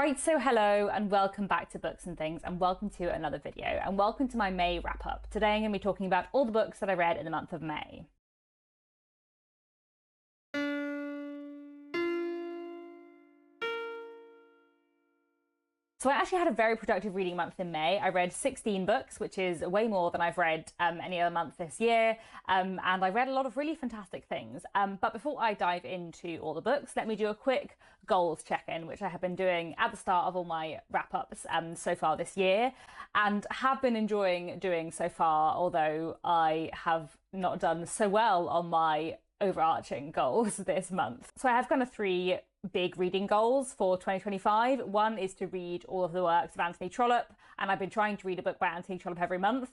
Right, so hello and welcome back to Books and Things, and welcome to another video, and welcome to my May wrap-up. Today I'm going to be talking about all the books that I read in the month of May. So I actually had a very productive reading month in May. I read 16 books, which is way more than I've read any other month this year, and I read a lot of really fantastic things. But before I dive into all the books, let me do a quick goals check-in, which I have been doing at the start of all my wrap-ups so far this year, and have been enjoying doing so far, although I have not done so well on my overarching goals this month. So I have kind of three big reading goals for 2025. One is to read all of the works of Anthony Trollope, and I've been trying to read a book by Anthony Trollope every month.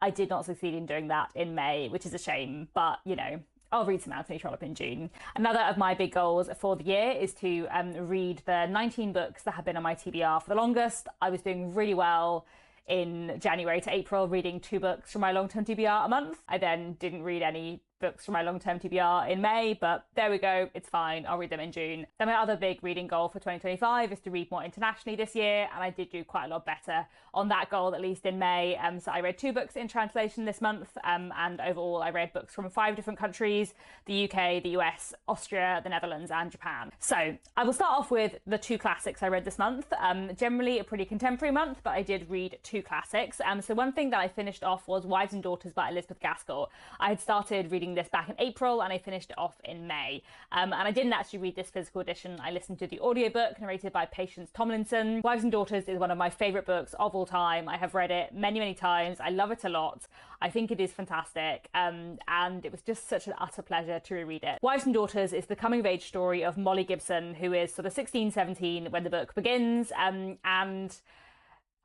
I did not succeed in doing that in May, which is a shame, but you know, I'll read some Anthony Trollope in June. Another of my big goals for the year is to read the 19 books that have been on my TBR for the longest. I was doing really well in January to April, reading 2 books from my long-term TBR a month. I then didn't read any books from my long-term TBR in May, but there we go, it's fine, I'll read them in June. Then my other big reading goal for 2025 is to read more internationally this year, and I did do quite a lot better on that goal, at least in May. So I read 2 books in translation this month, and overall I read books from 5 different countries: the UK, the US, Austria, the Netherlands, and Japan. So I will start off with the 2 classics I read this month. Generally a pretty contemporary month, but I did read 2 classics. So one thing that I finished off was Wives and Daughters by Elizabeth Gaskell. I had started reading this back in April and I finished it off in May. And I didn't actually read this physical edition. I listened to the audiobook narrated by Patience Tomlinson. Wives and Daughters is one of my favourite books of all time. I have read it many, many times. I love it a lot. I think it is fantastic. And it was just such an utter pleasure to reread it. Wives and Daughters is the coming of age story of Molly Gibson, who is sort of 16, 17 when the book begins, and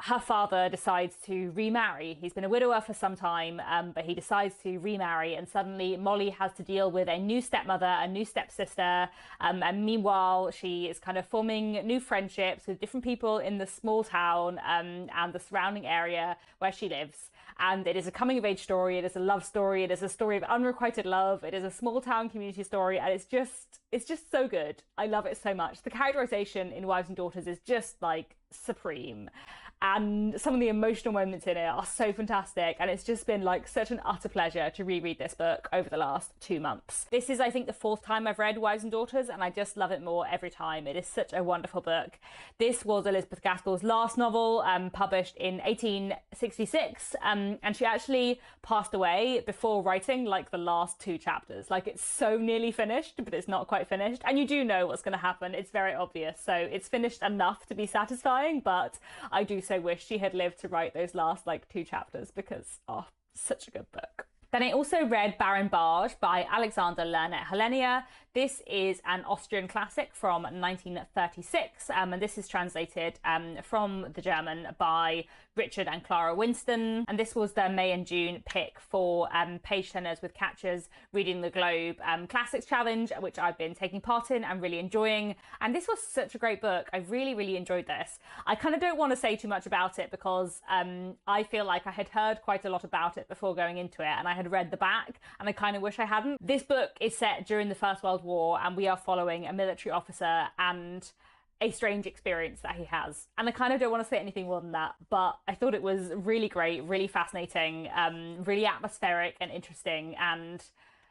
her father decides to remarry. He's been a widower for some time, but he decides to remarry, and suddenly Molly has to deal with a new stepmother, a new stepsister, and meanwhile she is kind of forming new friendships with different people in the small town and the surrounding area where she lives. And it is a coming of age story, it is a love story, it is a story of unrequited love, it is a small town community story, and it's just so good. I love it so much. The characterization in Wives and Daughters is just like supreme. And some of the emotional moments in it are so fantastic, and it's just been like such an utter pleasure to reread this book over the last 2 months. This is, I think, the 4th time I've read Wives and Daughters, and I just love it more every time. It is such a wonderful book. This was Elizabeth Gaskell's last novel, published in 1866, and she actually passed away before writing like the last 2 chapters. Like, it's so nearly finished, but it's not quite finished, and you do know what's going to happen. It's very obvious, so it's finished enough to be satisfying, but I do so wish she had lived to write those last like 2 chapters, because such a good book. Then I also read Baron Barge by Alexander Lernet Helenia. This is an Austrian classic from 1936, and this is translated from the German by Richard and Clara Winston. And this was their May and June pick for page turners with catchers reading the Globe Classics Challenge, which I've been taking part in and really enjoying. And this was such a great book. I really, really enjoyed this. I kind of don't want to say too much about it because I feel like I had heard quite a lot about it before going into it, and I had read the back, and I kind of wish I hadn't. This book is set during the First World War, and we are following a military officer and a strange experience that he has. And I kind of don't want to say anything more than that, but I thought it was really great, really fascinating, really atmospheric and interesting, and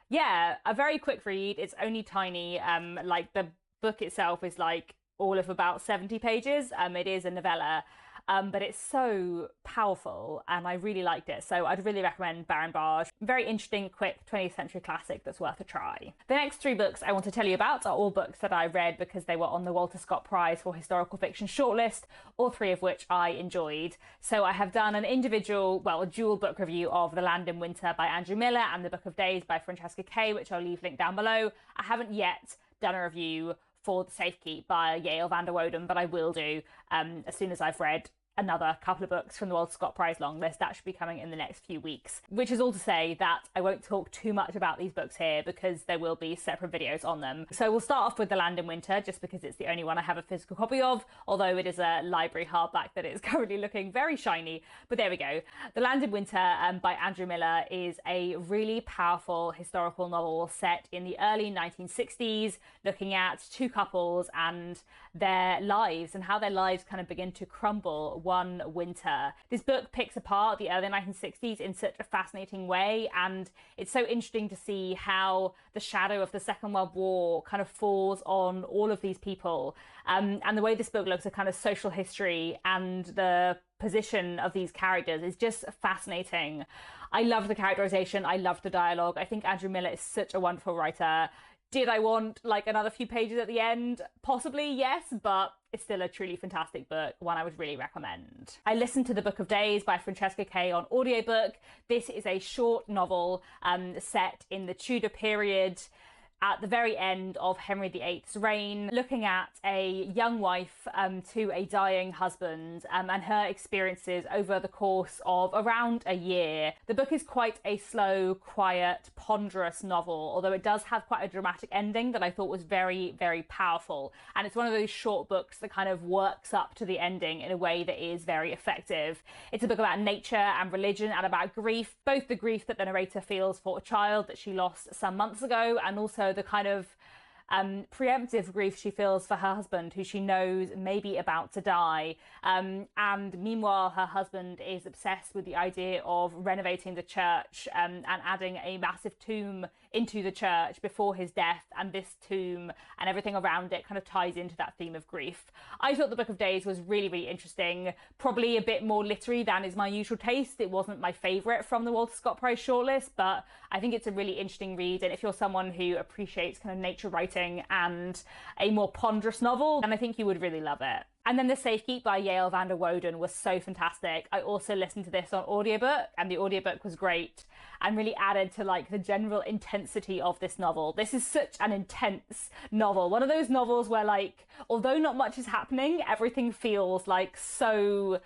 yeah, a very quick read. It's only tiny. Like, the book itself is like all of about 70 pages. It is a novella. But it's so powerful and I really liked it. So I'd really recommend Baron Barge. Very interesting, quick 20th century classic that's worth a try. The next 3 books I want to tell you about are all books that I read because they were on the Walter Scott Prize for Historical Fiction shortlist, all 3 of which I enjoyed. So I have done an individual, a dual book review of The Land in Winter by Andrew Miller and The Book of Days by Francesca Kay, which I'll leave linked down below. I haven't yet done a review for The Safekeep by Yael van der Woden, but I will do as soon as I've read another couple of books from the Walter Scott Prize longlist. That should be coming in the next few weeks, which is all to say that I won't talk too much about these books here because there will be separate videos on them. So we'll start off with The Land in Winter, just because it's the only one I have a physical copy of, although it is a library hardback that is currently looking very shiny, but there we go. The Land in Winter by Andrew Miller is a really powerful historical novel set in the early 1960s, looking at two couples and their lives and how their lives kind of begin to crumble one winter. This book picks apart the early 1960s in such a fascinating way, and it's so interesting to see how the shadow of the Second World War kind of falls on all of these people, and the way this book looks at kind of social history and the position of these characters is just fascinating. I love the characterization, I love the dialogue. I think Andrew Miller is such a wonderful writer. Did I want like another few pages at the end? Possibly, yes, but it's still a truly fantastic book, one I would really recommend. I listened to The Book of Days by Francesca Kay on audiobook. This is a short novel set in the Tudor period, at the very end of Henry VIII's reign, looking at a young wife to a dying husband and her experiences over the course of around a year. The book is quite a slow, quiet, ponderous novel, although it does have quite a dramatic ending that I thought was very, very powerful. And it's one of those short books that kind of works up to the ending in a way that is very effective. It's a book about nature and religion and about grief, both the grief that the narrator feels for a child that she lost some months ago, and also the kind of preemptive grief she feels for her husband, who she knows may be about to die. And meanwhile, her husband is obsessed with the idea of renovating the church and adding a massive tomb into the church before his death, and this tomb and everything around it kind of ties into that theme of grief. I thought The Book of Days was really, really interesting, probably a bit more literary than is my usual taste. It wasn't my favourite from the Walter Scott Prize shortlist, but I think it's a really interesting read, and if you're someone who appreciates kind of nature writing and a more ponderous novel, then I think you would really love it. And then The Safekeep by Yael van der Woden was so fantastic. I also listened to this on audiobook, and the audiobook was great and really added to like the general intensity of this novel. This is such an intense novel. One of those novels where like, although not much is happening, everything feels like so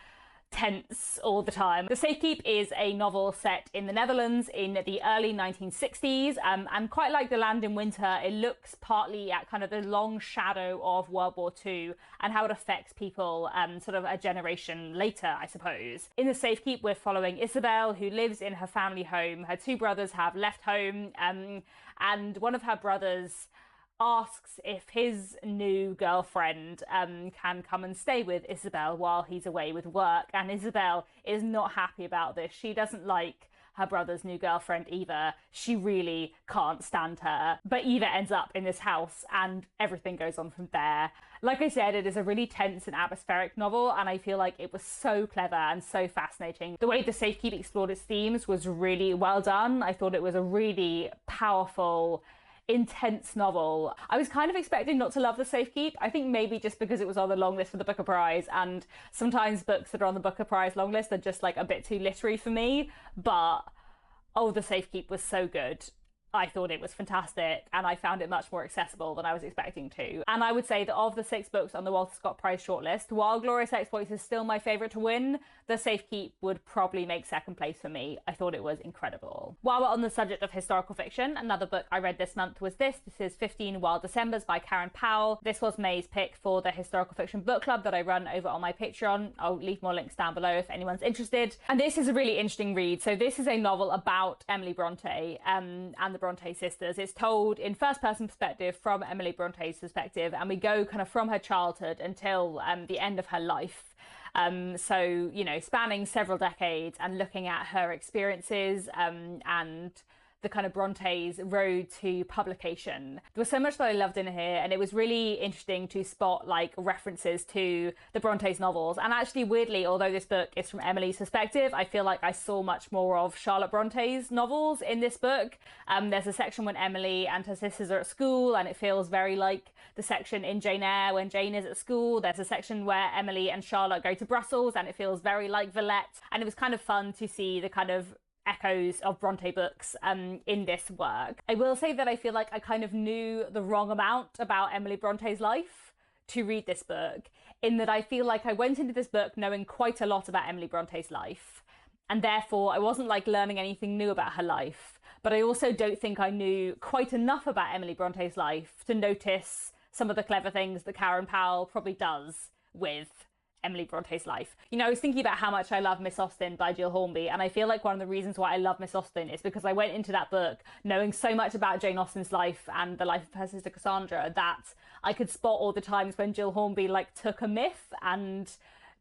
tense all the time. The Safekeep is a novel set in the Netherlands in the early 1960s, and quite like The Land in Winter, it looks partly at kind of the long shadow of World War II and how it affects people sort of a generation later, I suppose. In The Safekeep, we're following Isabel, who lives in her family home. Her two brothers have left home, and one of her brothers asks if his new girlfriend can come and stay with Isabel while he's away with work, and Isabel is not happy about this. She doesn't like her brother's new girlfriend either. She really can't stand her. But Eva ends up in this house and everything goes on from there. Like I said, it is a really tense and atmospheric novel, and I feel like it was so clever and so fascinating. The way The Safekeep explored its themes was really well done. I thought it was a really powerful, intense novel. I was kind of expecting not to love The Safekeep. I think maybe just because it was on the long list for the Booker Prize, and sometimes books that are on the Booker Prize long list are just like a bit too literary for me. But oh, The Safekeep was so good. I thought it was fantastic, and I found it much more accessible than I was expecting to. And I would say that of the 6 books on the Walter Scott Prize shortlist, while Glorious Exploits is still my favourite to win, The Safekeep would probably make second place for me. I thought it was incredible. While we're on the subject of historical fiction, another book I read this month was this. This is 15 Wild Decembers by Karen Powell. This was May's pick for the historical fiction book club that I run over on my Patreon. I'll leave more links down below if anyone's interested. And this is a really interesting read. So this is a novel about Emily Bronte and the Bronte sisters. It's told in first person perspective from Emily Bronte's perspective, and we go kind of from her childhood until the end of her life. So, you know, spanning several decades and looking at her experiences and the kind of Bronte's road to publication. There was so much that I loved in here, and it was really interesting to spot like references to the Bronte's novels. And actually, weirdly, although this book is from Emily's perspective, I feel like I saw much more of Charlotte Bronte's novels in this book. There's a section when Emily and her sisters are at school, and it feels very like the section in Jane Eyre when Jane is at school. There's a section where Emily and Charlotte go to Brussels, and it feels very like Villette. And it was kind of fun to see the kind of echoes of Bronte books in this work. I will say that I feel like I kind of knew the wrong amount about Emily Bronte's life to read this book. in that I feel like I went into this book knowing quite a lot about Emily Bronte's life, and therefore I wasn't like learning anything new about her life, but I also don't think I knew quite enough about Emily Bronte's life to notice some of the clever things that Karen Powell probably does with Emily Bronte's life. You know, I was thinking about how much I love Miss Austen by Jill Hornby, and I feel like one of the reasons why I love Miss Austen is because I went into that book knowing so much about Jane Austen's life and the life of her sister Cassandra that I could spot all the times when Jill Hornby like took a myth and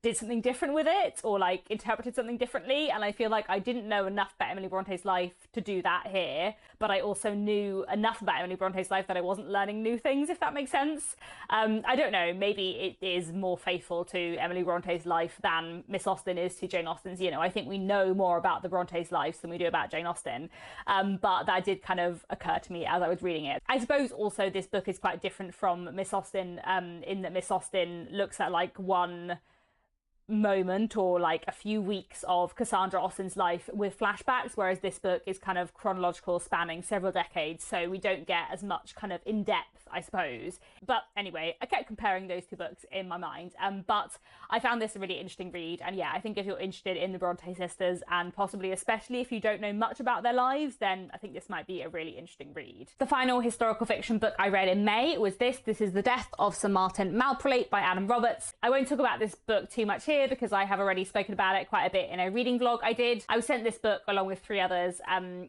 did something different with it, or like interpreted something differently. And I feel like I didn't know enough about Emily Bronte's life to do that here, but I also knew enough about Emily Bronte's life that I wasn't learning new things, if that makes sense. I don't know, maybe it is more faithful to Emily Bronte's life than Miss Austen is to Jane Austen's. You know, I think we know more about the Bronte's lives than we do about Jane Austen, but that did kind of occur to me as I was reading it. I suppose also this book is quite different from Miss Austen, in that Miss Austen looks at like one moment or like a few weeks of Cassandra Austen's life with flashbacks, whereas this book is kind of chronological, spanning several decades, so we don't get as much kind of in-depth, I suppose. But anyway, I kept comparing those two books in my mind, but I found this a really interesting read, and yeah, I think if you're interested in the Bronte sisters, and possibly especially if you don't know much about their lives, then I think this might be a really interesting read. The final historical fiction book I read in May was this is The Death of Sir Martin Malrylate by Adam Roberts. I won't talk about this book too much here because I have already spoken about it quite a bit in a reading vlog I did. I was sent this book along with 3 others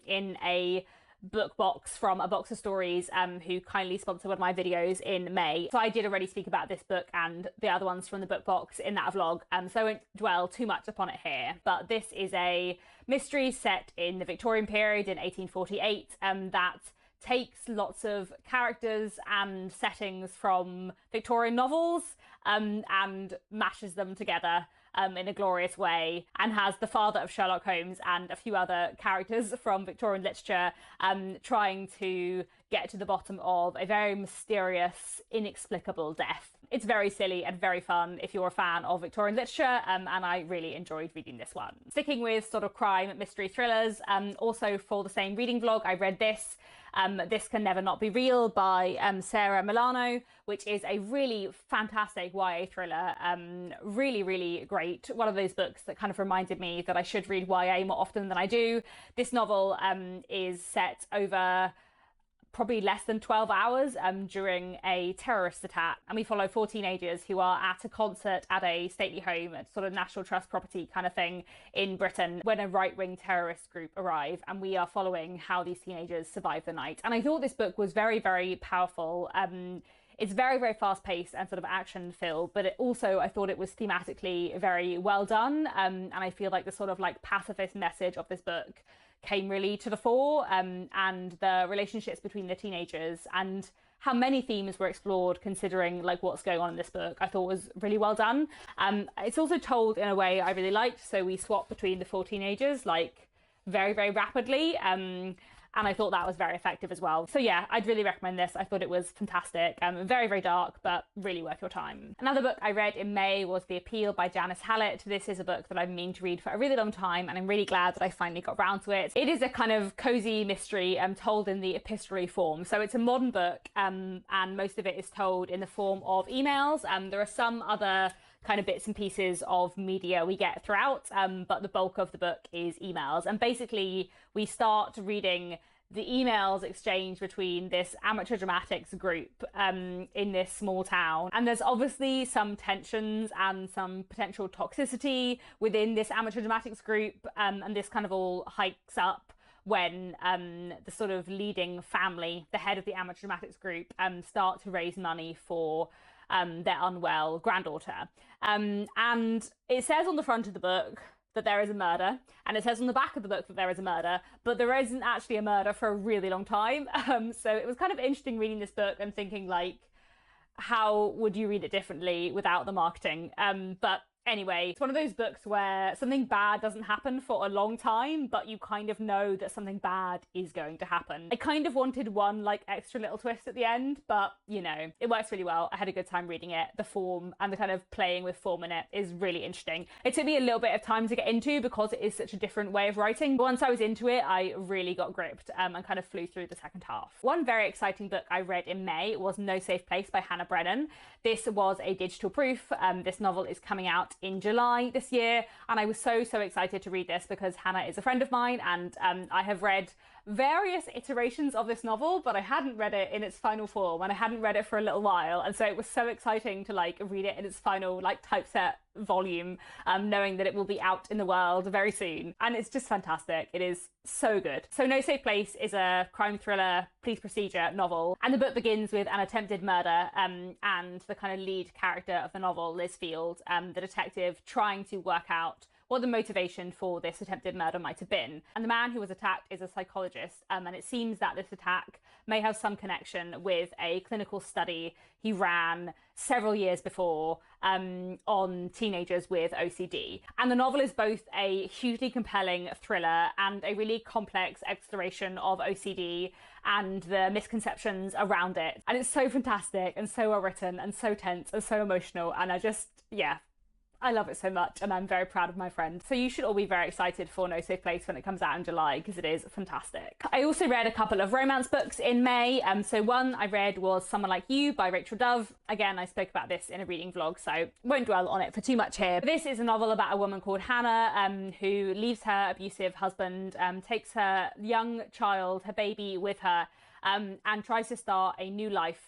in a book box from A Box of Stories, who kindly sponsored one of my videos in May. So I did already speak about this book and the other ones from the book box in that vlog, so I won't dwell too much upon it here. But this is a mystery set in the Victorian period in 1848 that takes lots of characters and settings from Victorian novels and mashes them together in a glorious way, and has the father of Sherlock Holmes and a few other characters from Victorian literature trying to get to the bottom of a very mysterious, inexplicable death. It's very silly and very fun if you're a fan of Victorian literature, and I really enjoyed reading this one. Sticking with sort of crime, mystery thrillers, also for the same reading vlog, I read this. This Can Never Not Be Real by Sarah Milano, which is a really fantastic YA thriller. Really, really great. One of those books that kind of reminded me that I should read YA more often than I do. This novel is set over probably less than 12 hours during a terrorist attack, and we follow 4 teenagers who are at a concert at a stately home, a sort of National Trust property kind of thing in Britain, when a right-wing terrorist group arrive, and we are following how these teenagers survive the night. And I thought this book was very, very powerful. It's very, very fast-paced and sort of action-filled, but it also, I thought it was thematically very well done, and I feel like the sort of like pacifist message of this book came really to the fore, and the relationships between the teenagers and how many themes were explored considering like what's going on in this book, I thought was really well done. It's also told in a way I really liked, so we swap between the 4 teenagers like very, very rapidly, and I thought that was very effective as well. So yeah, I'd really recommend this. I thought it was fantastic. Very, very dark, but really worth your time. Another book I read in May was The Appeal by Janice Hallett. This is a book that I've been meaning to read for a really long time, and I'm really glad that I finally got round to it. It is a kind of cozy mystery told in the epistolary form. So it's a modern book, and most of it is told in the form of emails. There are some other kind of bits and pieces of media we get throughout, but the bulk of the book is emails. And basically we start reading the emails exchanged between this amateur dramatics group in this small town. And there's obviously some tensions and some potential toxicity within this amateur dramatics group, and this kind of all hikes up when the sort of leading family, the head of the amateur dramatics group, start to raise money for their unwell granddaughter. And it says on the front of the book that there is a murder, and it says on the back of the book that there is a murder, but there isn't actually a murder for a really long time. So it was kind of interesting reading this book and thinking like, how would you read it differently without the marketing? But Anyway, it's one of those books where something bad doesn't happen for a long time, but you kind of know that something bad is going to happen. I kind of wanted one like extra little twist at the end, but you know, it works really well. I had a good time reading it. The form and the kind of playing with form in it is really interesting. It took me a little bit of time to get into because it is such a different way of writing. But once I was into it, I really got gripped and kind of flew through the second half. One very exciting book I read in May was No Safe Place by Hannah Brennan. This was a digital proof. This novel is coming out in July this year, and I was so excited to read this because Hannah is a friend of mine, and I have read various iterations of this novel, but I hadn't read it in its final form, and I hadn't read it for a little while, and so it was so exciting to like read it in its final like typeset volume, knowing that it will be out in the world very soon. And it's just fantastic. It is so good. So No Safe Place is a crime thriller police procedure novel, and the book begins with an attempted murder, and the kind of lead character of the novel, Liz Field, the detective, trying to work out what the motivation for this attempted murder might have been. And the man who was attacked is a psychologist, and it seems that this attack may have some connection with a clinical study he ran several years before on teenagers with OCD. And the novel is both a hugely compelling thriller and a really complex exploration of OCD and the misconceptions around it. And it's so fantastic and so well written and so tense and so emotional, and I love it so much, and I'm very proud of my friend. So you should all be very excited for No Safe Place when it comes out in July, because it is fantastic. I also read a couple of romance books in May. So one I read was Someone Like You by Rachel Dove. Again, I spoke about this in a reading vlog, so won't dwell on it for too much here. But this is a novel about a woman called Hannah, who leaves her abusive husband, takes her young child, her baby, with her, and tries to start a new life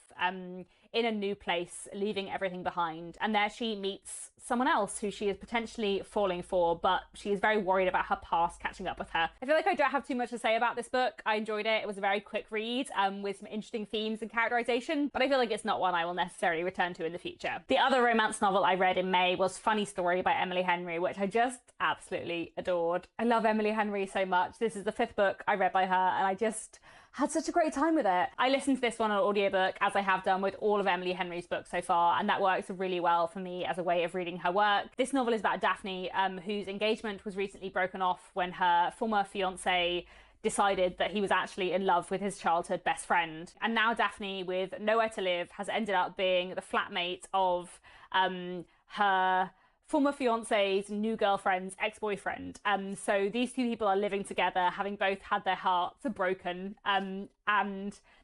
in a new place, leaving everything behind. And there she meets someone else who she is potentially falling for, but she is very worried about her past catching up with her. I feel like I don't have too much to say about this book. I enjoyed it. It was a very quick read with some interesting themes and characterization, but I feel like it's not one I will necessarily return to in the future. The other romance novel I read in May was Funny Story by Emily Henry, which I just absolutely adored. I love Emily Henry so much. This is the 5th book I read by her, and I just had such a great time with it. I listened to this one on audiobook, as I have done with all of Emily Henry's books so far, and that works really well for me as a way of reading her work. This novel is about Daphne, whose engagement was recently broken off when her former fiance decided that he was actually in love with his childhood best friend. And now Daphne, with nowhere to live, has ended up being the flatmate of her former fiance's new girlfriend's ex-boyfriend. So these two people are living together, having both had their hearts broken, and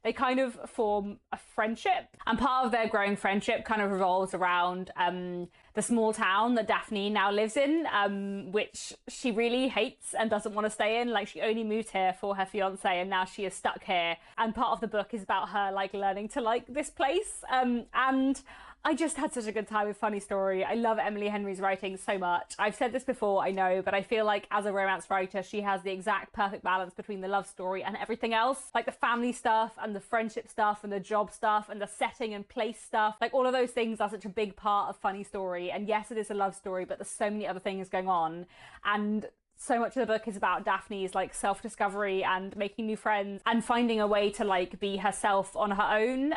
they kind of form a friendship. And part of their growing friendship kind of revolves around the small town that Daphne now lives in, which she really hates and doesn't want to stay in. Like, she only moved here for her fiance, and now she is stuck here. And part of the book is about her like learning to like this place. And I just had such a good time with Funny Story. I love Emily Henry's writing so much. I've said this before, I know, but I feel like as a romance writer, she has the exact perfect balance between the love story and everything else. Like the family stuff and the friendship stuff and the job stuff and the setting and place stuff. Like, all of those things are such a big part of Funny Story. And yes, it is a love story, but there's so many other things going on. And so much of the book is about Daphne's like self-discovery and making new friends and finding a way to like be herself on her own,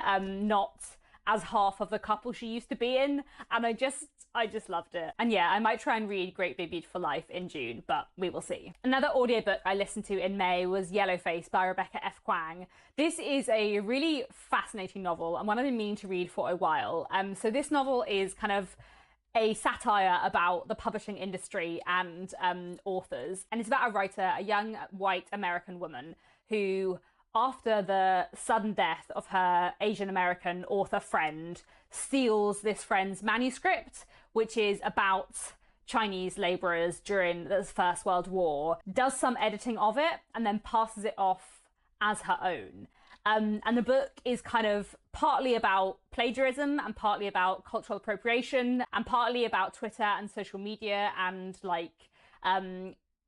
not as half of the couple she used to be in. And I just loved it. And yeah, I might try and read Great Big Beautiful Life in June, but we will see. Another audiobook I listened to in May was Yellowface by Rebecca F. Kwang. This is a really fascinating novel and one I've been meaning to read for a while. So this novel is kind of a satire about the publishing industry and authors. And it's about a writer, a young white American woman who, after the sudden death of her Asian American author friend, steals this friend's manuscript, which is about Chinese laborers during the First World War, does some editing of it, and then passes it off as her own. And the book is kind of partly about plagiarism and partly about cultural appropriation and partly about Twitter and social media and like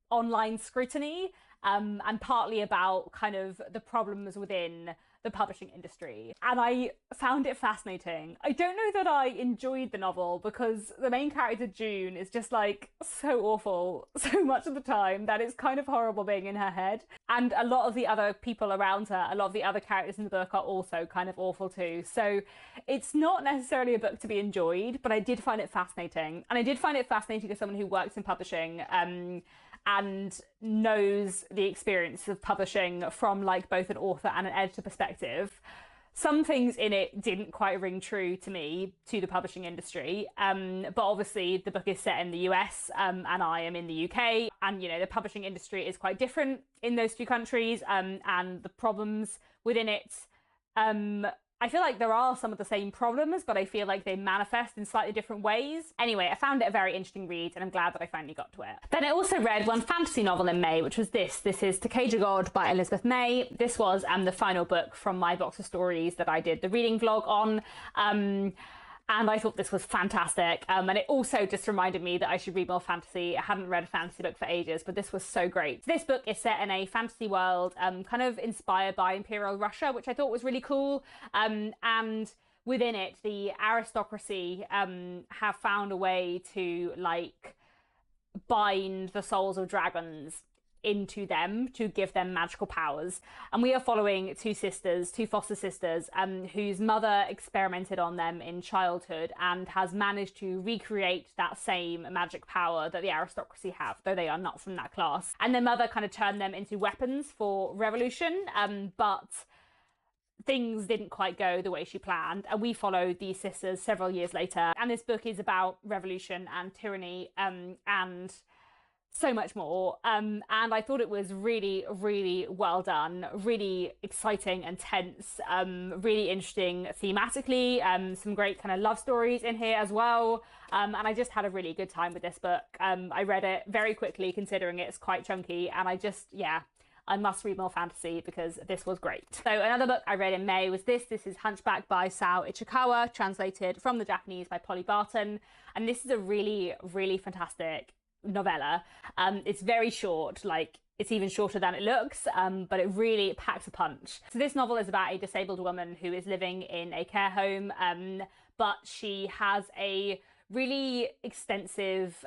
online scrutiny. And partly about kind of the problems within the publishing industry. And I found it fascinating. I don't know that I enjoyed the novel because the main character, June, is just like so awful so much of the time that it's kind of horrible being in her head. And a lot of the other people around her, a lot of the other characters in the book are also kind of awful too. So it's not necessarily a book to be enjoyed, but I did find it fascinating. And I did find it fascinating as someone who works in publishing, and knows the experience of publishing from like both an author and an editor perspective. Some things in it didn't quite ring true to me, to the publishing industry, but obviously the book is set in the US, and I am in the UK, and you know, the publishing industry is quite different in those two countries, and the problems within it, I feel like there are some of the same problems, but I feel like they manifest in slightly different ways. Anyway, I found it a very interesting read, and I'm glad that I finally got to it. Then I also read one fantasy novel in May, which was this. This is To Cage a God by Elizabeth May. This was the final book from my box of stories that I did the reading vlog on. And I thought this was fantastic. And it also just reminded me that I should read more fantasy. I hadn't read a fantasy book for ages, but this was so great. This book is set in a fantasy world, kind of inspired by Imperial Russia, which I thought was really cool. And within it, the aristocracy have found a way to like bind the souls of dragons into them to give them magical powers. And we are following two foster sisters, whose mother experimented on them in childhood and has managed to recreate that same magic power that the aristocracy have, though they are not from that class. And their mother kind of turned them into weapons for revolution, but things didn't quite go the way she planned, and we followed these sisters several years later. And this book is about revolution and tyranny, and so much more, and I thought it was really, really well done, really exciting and tense, really interesting thematically, some great kind of love stories in here as well, and I just had a really good time with this book. I read it very quickly considering it's quite chunky, and I must read more fantasy because this was great. So another book I read in May was this. This is Hunchback by Sao Ichikawa, translated from the Japanese by Polly Barton, and this is a really, really fantastic novella. It's very short, like it's even shorter than it looks, but it really packs a punch. So this novel is about a disabled woman who is living in a care home, but she has a really extensive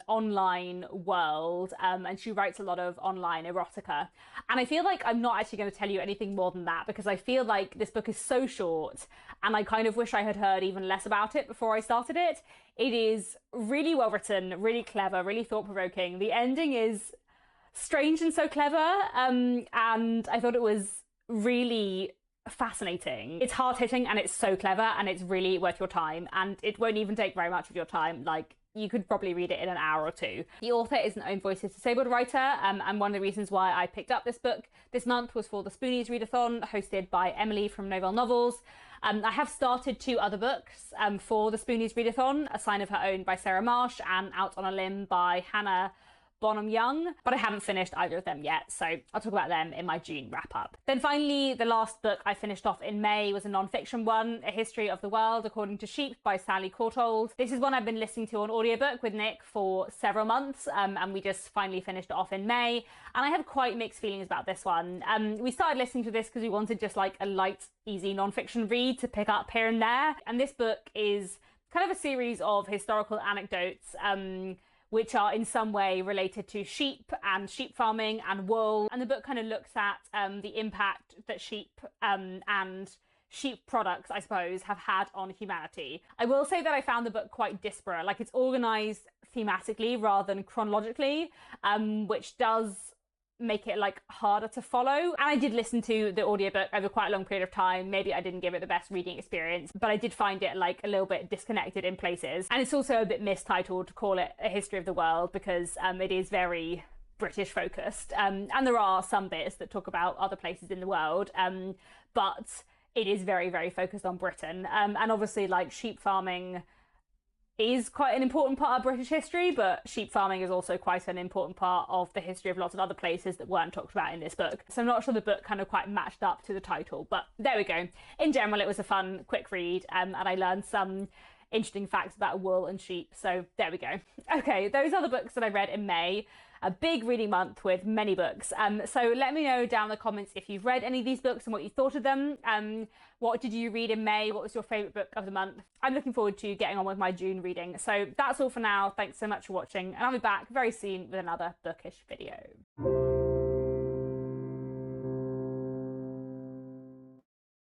online world, and she writes a lot of online erotica. And I feel like I'm not actually going to tell you anything more than that because I feel like this book is so short and I kind of wish I had heard even less about it before I started it. It is really well written, really clever, really thought-provoking. The ending is strange and so clever, and I thought it was really fascinating. It's hard-hitting and it's so clever and it's really worth your time, and it won't even take very much of your time. Like, you could probably read it in an hour or two. The author is an Own Voices Disabled writer, and one of the reasons why I picked up this book this month was for the Spoonies Readathon, hosted by Emily from Novell Novels. I have started 2 other books for the Spoonies Readathon, A Sign of Her Own by Sarah Marsh and Out on a Limb by Hannah Bonham Young, but I haven't finished either of them yet, so I'll talk about them in my June wrap-up. Then finally, the last book I finished off in May was a non-fiction one, A History of the World According to Sheep by Sally Courtauld. This is one I've been listening to on audiobook with Nick for several months, and we just finally finished it off in May, and I have quite mixed feelings about this one. We started listening to this because we wanted just like a light, easy non-fiction read to pick up here and there, and this book is kind of a series of historical anecdotes, which are in some way related to sheep and sheep farming and wool. And the book kind of looks at the impact that sheep and sheep products, I suppose, have had on humanity. I will say that I found the book quite disparate. Like, it's organised thematically rather than chronologically, which does make it like harder to follow. And I did listen to the audiobook over quite a long period of time. Maybe I didn't give it the best reading experience, but I did find it like a little bit disconnected in places. And it's also a bit mistitled to call it A History of the World because it is very British focused. And there are some bits that talk about other places in the world, but it is very, very focused on Britain. And obviously, like, sheep farming is quite an important part of British history, but sheep farming is also quite an important part of the history of lots of other places that weren't talked about in this book. So I'm not sure the book kind of quite matched up to the title, but there we go. In general, it was a fun, quick read, and I learned some interesting facts about wool and sheep, so there we go. Okay, those are the books that I read in May. a big reading month with many books. So let me know down in the comments if you've read any of these books and what you thought of them. What did you read in May? What was your favourite book of the month? I'm looking forward to getting on with my June reading. So that's all for now. Thanks so much for watching, and I'll be back very soon with another bookish video.